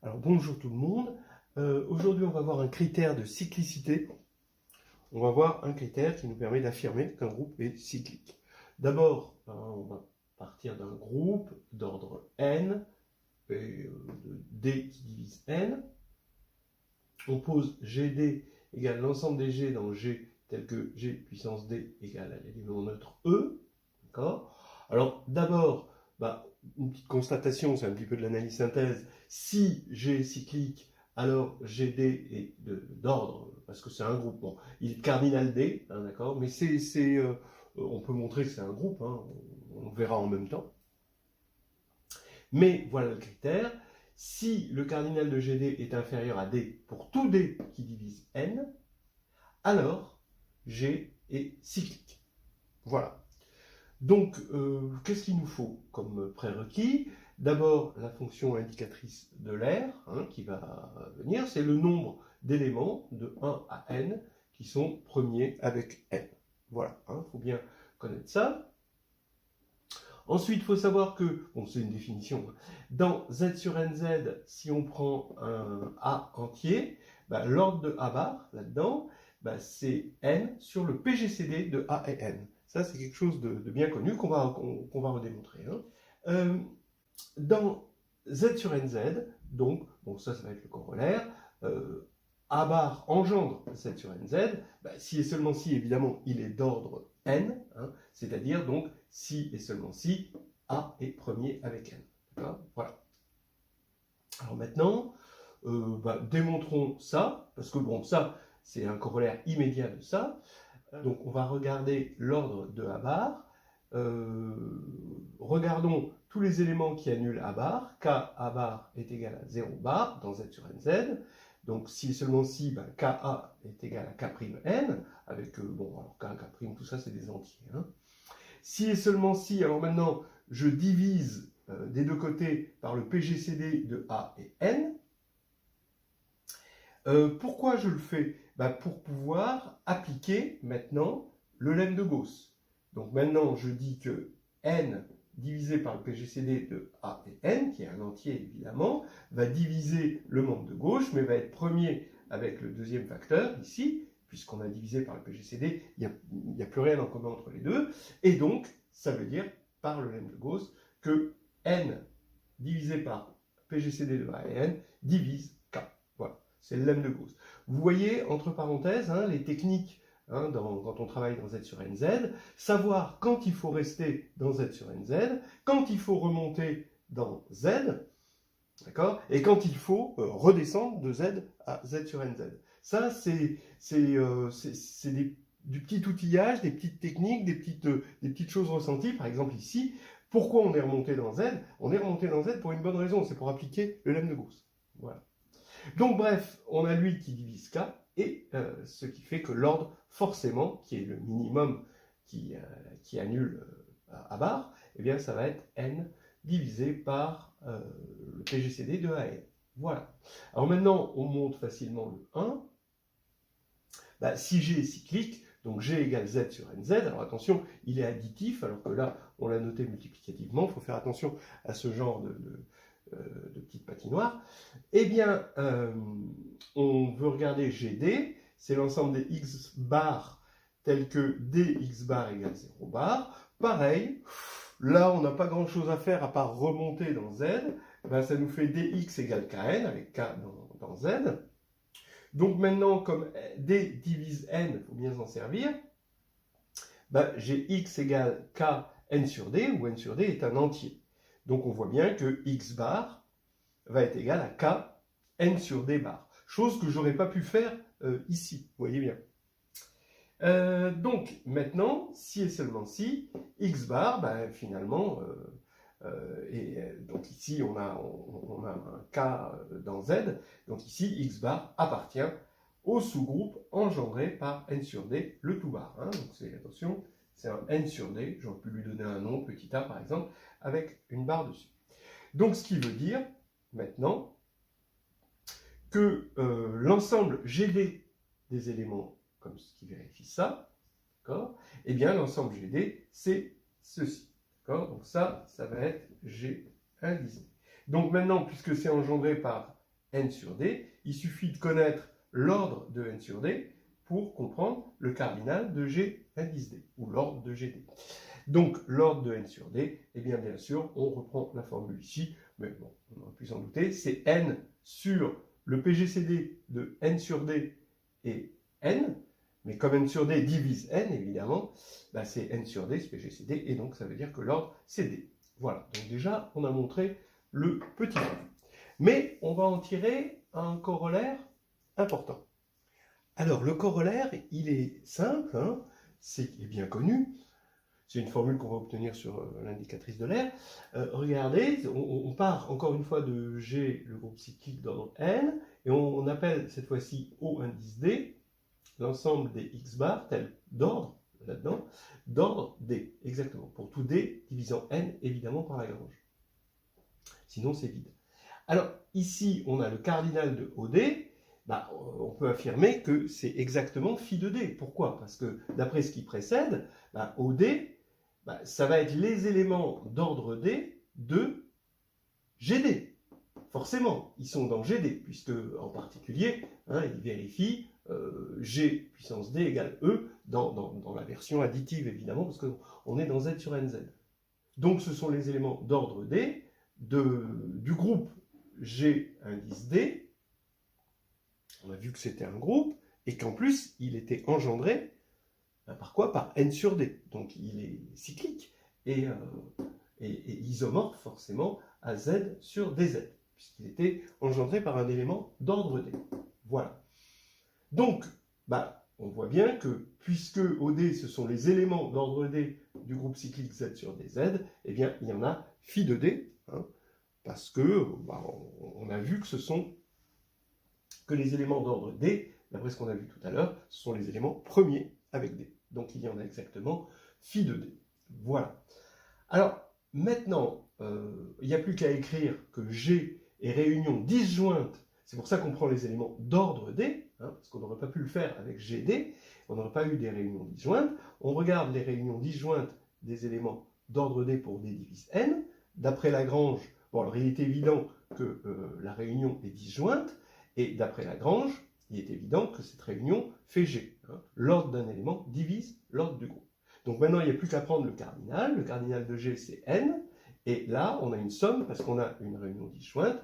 Alors bonjour tout le monde. Aujourd'hui on va voir un critère de cyclicité. On va voir un critère qui nous permet d'affirmer qu'un groupe est cyclique. D'abord, on va partir d'un groupe d'ordre n, et de d qui divise n. On pose gd égale l'ensemble des g dans g tel que g puissance d égale à l'élément neutre e. D'accord ? Alors d'abord, une petite constatation, c'est un petit peu de l'analyse synthèse. Si G est cyclique, alors GD est d'ordre, parce que c'est un groupe. Bon, il est cardinal D, hein, d'accord, mais on peut montrer que c'est un groupe, hein, on verra en même temps. Mais voilà le critère. Si le cardinal de GD est inférieur à D pour tout D qui divise N, alors G est cyclique. Voilà. Donc, qu'est-ce qu'il nous faut comme prérequis? D'abord, la fonction indicatrice de l'aire, hein, qui va venir, c'est le nombre d'éléments de 1 à n qui sont premiers avec n. Voilà, il faut bien connaître ça. Ensuite, il faut savoir que, bon, c'est une définition, dans z sur nz, si on prend un a entier, l'ordre de a bar, là-dedans, c'est n sur le PGCD de a et n. Ça, c'est quelque chose de bien connu qu'on va redémontrer. Hein. Dans z sur nz, donc, bon, ça va être le corollaire, a bar engendre z sur nz, si et seulement si, évidemment, il est d'ordre n, hein, c'est-à-dire, donc, si et seulement si, a est premier avec n. Voilà. Alors maintenant, démontrons ça, parce que, bon, ça, c'est un corollaire immédiat de ça. Donc on va regarder l'ordre de A bar. Regardons tous les éléments qui annulent A bar. K A bar est égal à 0 bar dans Z sur NZ. Donc si et seulement si, KA est égal à K'N, avec, alors K, K', tout ça c'est des entiers. Hein. Si et seulement si, alors maintenant je divise des deux côtés par le PGCD de A et N. Pourquoi je le fais? Pour pouvoir appliquer maintenant le lemme de Gauss. Donc maintenant, je dis que n divisé par le PGCD de A et n, qui est un entier évidemment, va diviser le membre de gauche, mais va être premier avec le deuxième facteur, ici, puisqu'on a divisé par le PGCD, il n'y a plus rien en commun entre les deux, et donc, ça veut dire, par le lemme de Gauss, que n divisé par PGCD de A et n divise K. Voilà. C'est le lemme de Gauss. Vous voyez, entre parenthèses, hein, les techniques quand on travaille dans Z sur NZ, savoir quand il faut rester dans Z sur NZ, quand il faut remonter dans Z, d'accord, et quand il faut redescendre de Z à Z sur NZ. Ça, c'est du petit outillage, des petites techniques, des petites choses ressenties. Par exemple ici, pourquoi on est remonté dans Z? On est remonté dans Z pour une bonne raison, c'est pour appliquer le lemme de Gauss. Voilà. Donc bref, on a lui qui divise K, et ce qui fait que l'ordre, forcément, qui est le minimum qui annule A bar, eh bien ça va être n divisé par le PGCD de AN. Voilà. Alors maintenant, on monte facilement le 1. Si G est cyclique, donc G égale Z sur NZ, alors attention, il est additif, alors que là, on l'a noté multiplicativement, il faut faire attention à ce genre de petites patinoires, eh bien, on veut regarder GD, c'est l'ensemble des x bar tel que dx bar égale 0 bar. Pareil, là, on n'a pas grand-chose à faire à part remonter dans Z, ça nous fait dx égale kn, avec k dans Z. Donc maintenant, comme d divise n, il faut bien s'en servir, j'ai x égale k n sur d, où n sur d est un entier. Donc on voit bien que x bar va être égal à k n sur d bar. Chose que je n'aurais pas pu faire ici, vous voyez bien. Donc maintenant, si et seulement si, x bar, finalement, donc ici on a un k dans z, donc ici x bar appartient au sous-groupe engendré par n sur d, le tout bar. Hein. Donc attention, c'est un n sur d, j'aurais pu lui donner un nom, petit a par exemple, avec une barre dessus. Donc ce qui veut dire, maintenant, que l'ensemble GD des éléments, comme ce qui vérifie ça, d'accord, eh bien l'ensemble GD, c'est ceci. D'accord, donc ça va être G indisé. Donc maintenant, puisque c'est engendré par n sur d. Il suffit de connaître l'ordre de n sur d pour comprendre le cardinal de g indice d, ou l'ordre de gd. Donc, l'ordre de n sur d, eh bien sûr, on reprend la formule ici, mais bon, on aurait pu s'en douter, c'est n sur le PGCD de n sur d et n, mais comme n sur d divise n, évidemment, bah c'est n sur d, c'est PGCD, et donc ça veut dire que l'ordre, c'est d. Voilà, donc déjà, on a montré le petit ordre. Mais on va en tirer un corollaire important. Alors, le corollaire, il est simple, hein, c'est bien connu. C'est une formule qu'on va obtenir sur l'indicatrice de l'air. Regardez, on part encore une fois de G, le groupe cyclique d'ordre n, et on appelle cette fois-ci O indice D, l'ensemble des x bar, tel d'ordre, là-dedans, d'ordre D, exactement, pour tout D divisant n, évidemment, par Lagrange. Sinon, c'est vide. Alors, ici, on a le cardinal de OD. Bah, on peut affirmer que c'est exactement phi de D. Pourquoi? Parce que, d'après ce qui précède, bah, OD, bah, ça va être les éléments d'ordre D de GD. Forcément, ils sont dans GD, puisque, en particulier, hein, ils vérifient G puissance D égale E dans la version additive, évidemment, parce qu'on est dans Z sur NZ. Donc, ce sont les éléments d'ordre D du groupe G indice D. On a vu que c'était un groupe, et qu'en plus, il était engendré par quoi? Par n sur d. Donc, il est cyclique, et isomorphe, forcément, à z sur dz, puisqu'il était engendré par un élément d'ordre d. Voilà. Donc, bah, on voit bien que, puisque OD, ce sont les éléments d'ordre d du groupe cyclique z sur dz, eh bien, il y en a phi de d, hein, parce que, bah, on a vu que ce sont que les éléments d'ordre D, d'après ce qu'on a vu tout à l'heure, ce sont les éléments premiers avec D. Donc il y en a exactement phi de D. Voilà. Alors, maintenant, il n'y a plus qu'à écrire que G est réunion disjointe. C'est pour ça qu'on prend les éléments d'ordre D, hein, parce qu'on n'aurait pas pu le faire avec GD, on n'aurait pas eu des réunions disjointes. On regarde les réunions disjointes des éléments d'ordre D pour D divise N. D'après Lagrange, bon, alors il est évident que la réunion est disjointe, et d'après Lagrange, il est évident que cette réunion fait G. Hein. L'ordre d'un élément divise l'ordre du groupe. Donc maintenant, il n'y a plus qu'à prendre le cardinal. Le cardinal de G, c'est N. Et là, on a une somme, parce qu'on a une réunion disjointe,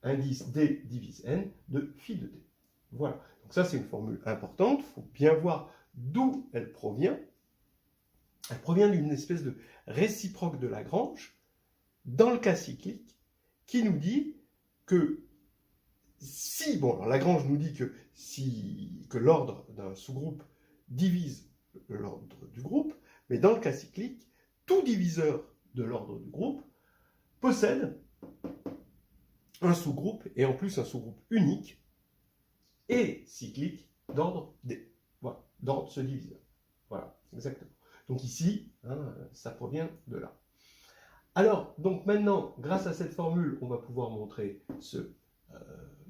indice D divise N de phi de D. Voilà. Donc ça, c'est une formule importante. Il faut bien voir d'où elle provient. Elle provient d'une espèce de réciproque de Lagrange, dans le cas cyclique, qui nous dit que si, bon, alors Lagrange nous dit que l'ordre d'un sous-groupe divise l'ordre du groupe, mais dans le cas cyclique, tout diviseur de l'ordre du groupe possède un sous-groupe, et en plus un sous-groupe unique, et cyclique d'ordre D. Voilà, d'ordre ce diviseur. Voilà, exactement. Donc ici, hein, ça provient de là. Alors, donc maintenant, grâce à cette formule, on va pouvoir montrer ce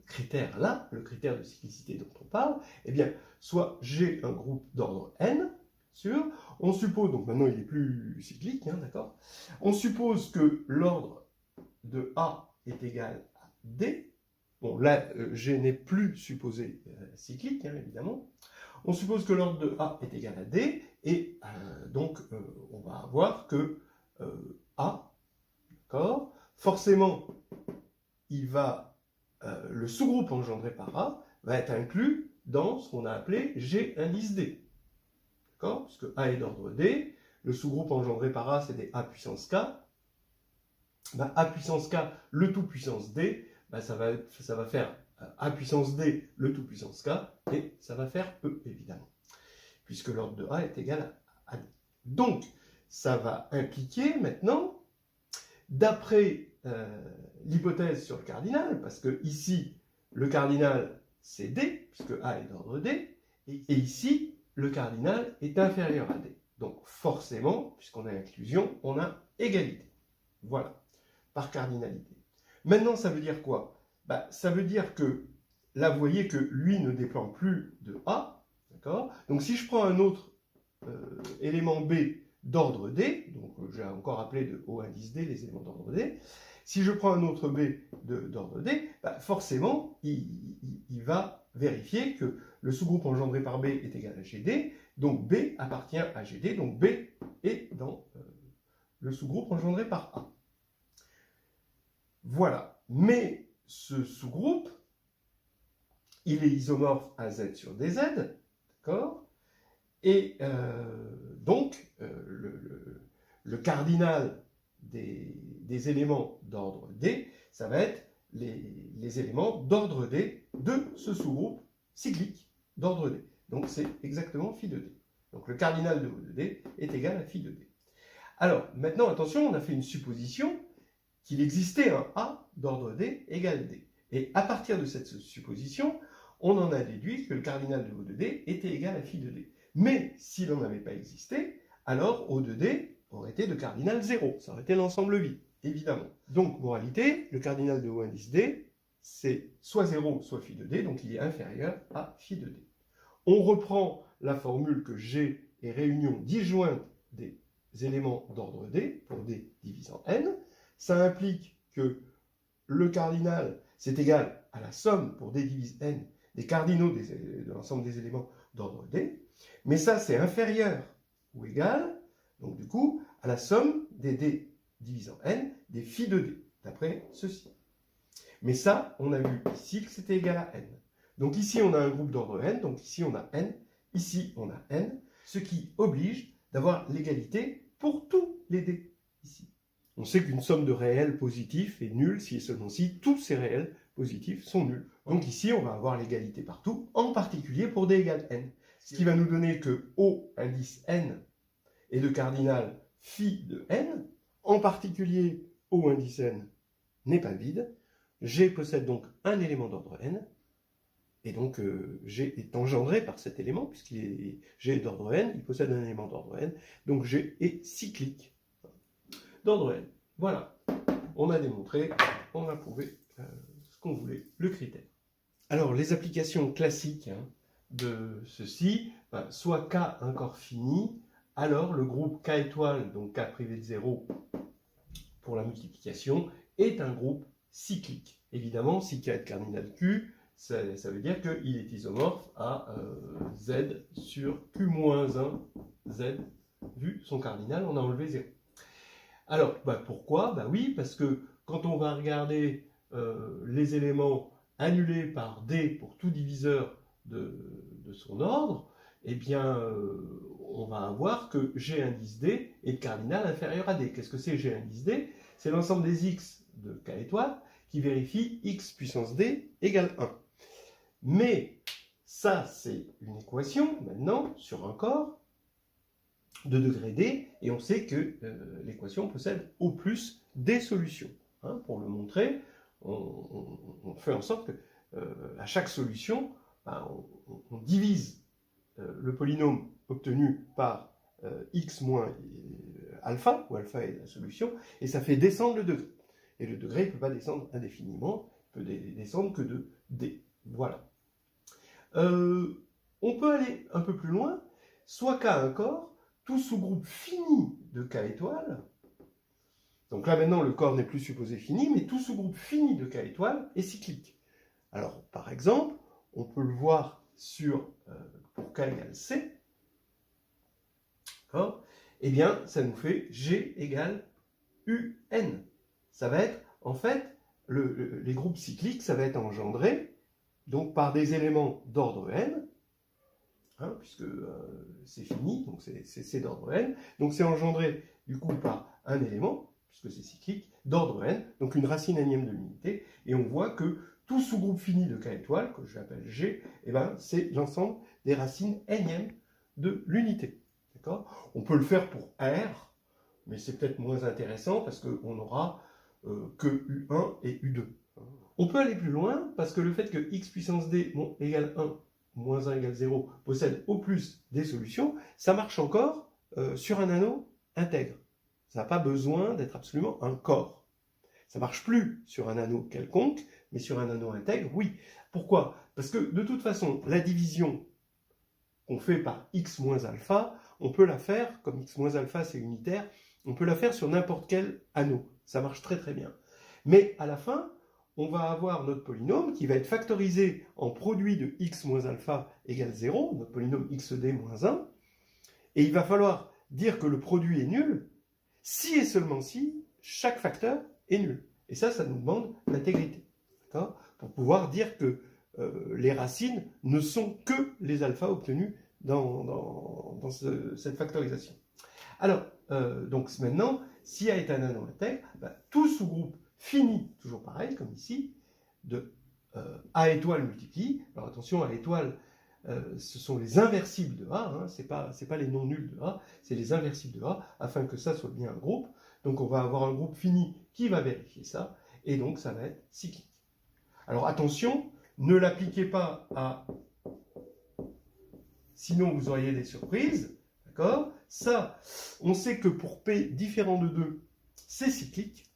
critère-là, le critère de cyclicité dont on parle. Eh bien, soit j'ai un groupe d'ordre n, sûr. On suppose, donc maintenant il est plus cyclique, hein, d'accord. On suppose que l'ordre de A est égal à D. Bon, là, G n'est plus supposé cyclique, hein, évidemment. On suppose que l'ordre de A est égal à D, et donc on va avoir que A, d'accord, forcément, il va, le sous-groupe engendré par A va être inclus dans ce qu'on a appelé G indice D. D'accord, puisque A est d'ordre D, le sous-groupe engendré par A, c'est des A puissance K. Ben, A puissance K, le tout puissance D, ben, ça va faire A puissance D, le tout puissance K, et ça va faire E, évidemment, puisque l'ordre de A est égal à D. Donc, ça va impliquer maintenant, d'après l'hypothèse sur le cardinal, parce que ici, le cardinal, c'est D, puisque A est d'ordre D, et ici, le cardinal est inférieur à D. Donc, forcément, puisqu'on a inclusion, on a égalité. Voilà, par cardinalité. Maintenant, ça veut dire quoi? Ben, ça veut dire que, là, vous voyez que lui ne dépend plus de A, d'accord? Donc, si je prends un autre élément B d'ordre D, donc j'ai encore appelé de O indice D les éléments d'ordre D, Si je prends un autre B d'ordre D, bah forcément, il va vérifier que le sous-groupe engendré par B est égal à GD, donc B appartient à GD, donc B est dans le sous-groupe engendré par A. Voilà. Mais ce sous-groupe, il est isomorphe à Z sur DZ, d'accord? Et donc, le cardinal des éléments d'ordre D, ça va être les éléments d'ordre D de ce sous-groupe cyclique d'ordre D. Donc c'est exactement phi de D. Donc le cardinal de O de D est égal à phi de D. Alors maintenant, attention, on a fait une supposition qu'il existait un A d'ordre D égale D. Et à partir de cette supposition, on en a déduit que le cardinal de O de D était égal à phi de D. Mais s'il n'en avait pas existé, alors O de D aurait été de cardinal 0. Ça aurait été l'ensemble vide, évidemment. Donc, moralité, le cardinal de O indice D, c'est soit 0, soit phi de D, donc il est inférieur à phi de D. On reprend la formule que G est réunion disjointe des éléments d'ordre D pour D divisant N. Ça implique que le cardinal, c'est égal à la somme pour D divise N des cardinaux de l'ensemble des éléments d'ordre D. Mais ça, c'est inférieur ou égal, donc du coup, à la somme des D divisant N des phi de D, d'après ceci. Mais ça, on a vu ici que c'était égal à N. Donc ici, on a un groupe d'ordre N, donc ici, on a N, ici, on a N, ce qui oblige d'avoir l'égalité pour tous les D, ici. On sait qu'une somme de réels positifs est nulle si et seulement si tous ces réels positifs sont nuls. Donc ici, on va avoir l'égalité partout, en particulier pour D égale N. Ce qui va nous donner que O indice N est de cardinal phi de N, en particulier O indice N n'est pas vide. G possède donc un élément d'ordre N, et donc G est engendré par cet élément, G est d'ordre N, il possède un élément d'ordre N, donc G est cyclique d'ordre N. Voilà, on a démontré, on a prouvé ce qu'on voulait, le critère. Alors, les applications classiques de ceci, soit K un corps fini, alors le groupe K étoile, donc K privé de 0 pour la multiplication, est un groupe cyclique. Évidemment, si K est cardinal Q, ça veut dire qu'il est isomorphe à Z sur Q-1 Z, vu son cardinal, on a enlevé 0. Alors, pourquoi? Oui, parce que quand on va regarder les éléments annulés par D pour tout diviseur de son ordre, eh bien, on va avoir que G indice D est de cardinal inférieur à D. Qu'est-ce que c'est G indice D? C'est l'ensemble des X de K étoile qui vérifie X puissance D égale 1. Mais ça, c'est une équation, maintenant, sur un corps de degré D, et on sait que l'équation possède au plus des solutions. Pour le montrer, on fait en sorte que à chaque solution, on divise le polynôme obtenu par x moins alpha, où alpha est la solution, et ça fait descendre le degré. Et le degré ne peut pas descendre indéfiniment, il peut descendre que de D. Voilà. On peut aller un peu plus loin, soit K un corps, tout sous-groupe fini de K étoile. Donc là maintenant le corps n'est plus supposé fini, mais tout sous-groupe fini de K étoile est cyclique. Alors par exemple, on peut le voir pour K égale C. Eh bien, ça nous fait G égale UN. Ça va être, en fait, les groupes cycliques, ça va être engendré donc par des éléments d'ordre N, puisque c'est fini, donc c'est d'ordre N. Donc c'est engendré du coup par un élément, puisque c'est cyclique, d'ordre N, donc une racine énième de l'unité, et on voit que tout sous-groupe fini de K étoile, que j'appelle G, c'est l'ensemble des racines énièmes de l'unité. On peut le faire pour R, mais c'est peut-être moins intéressant parce qu'on n'aura que U1 et U2. On peut aller plus loin parce que le fait que x puissance D égale 1, moins 1 égale 0, possède au plus des solutions, ça marche encore sur un anneau intègre. Ça n'a pas besoin d'être absolument un corps. Ça ne marche plus sur un anneau quelconque, mais sur un anneau intègre, oui. Pourquoi? Parce que de toute façon, la division qu'on fait par x moins alpha, on peut la faire, comme x moins alpha c'est unitaire, on peut la faire sur n'importe quel anneau. Ça marche très très bien. Mais à la fin, on va avoir notre polynôme qui va être factorisé en produit de x moins alpha égale 0, notre polynôme xd moins 1, et il va falloir dire que le produit est nul si et seulement si chaque facteur est nul. Et ça nous demande l'intégrité, pour pouvoir dire que les racines ne sont que les alphas obtenus dans cette factorisation. Alors, donc maintenant, si A est un anneau intègre, tout sous-groupe finit, toujours pareil, comme ici, de A étoile multiplie. Alors attention, A étoile, ce sont les inversibles de A, hein, c'est pas les non nuls de A, c'est les inversibles de A, afin que ça soit bien un groupe. Donc on va avoir un groupe fini qui va vérifier ça, et donc ça va être cyclique. Alors attention, ne l'appliquez pas à... Sinon vous auriez des surprises, d'accord? Ça, on sait que pour P différent de 2, c'est cyclique.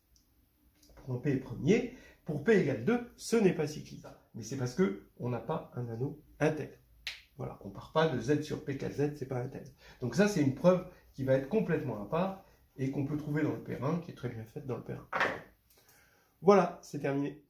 Pour P est premier. Pour P égale 2, ce n'est pas cyclique. Mais c'est parce qu'on n'a pas un anneau intègre. Voilà, on ne part pas de Z sur P égale Z, c'est pas intègre. Donc ça, c'est une preuve qui va être complètement à part et qu'on peut trouver dans le P1, qui est très bien faite dans le P1. Voilà, c'est terminé.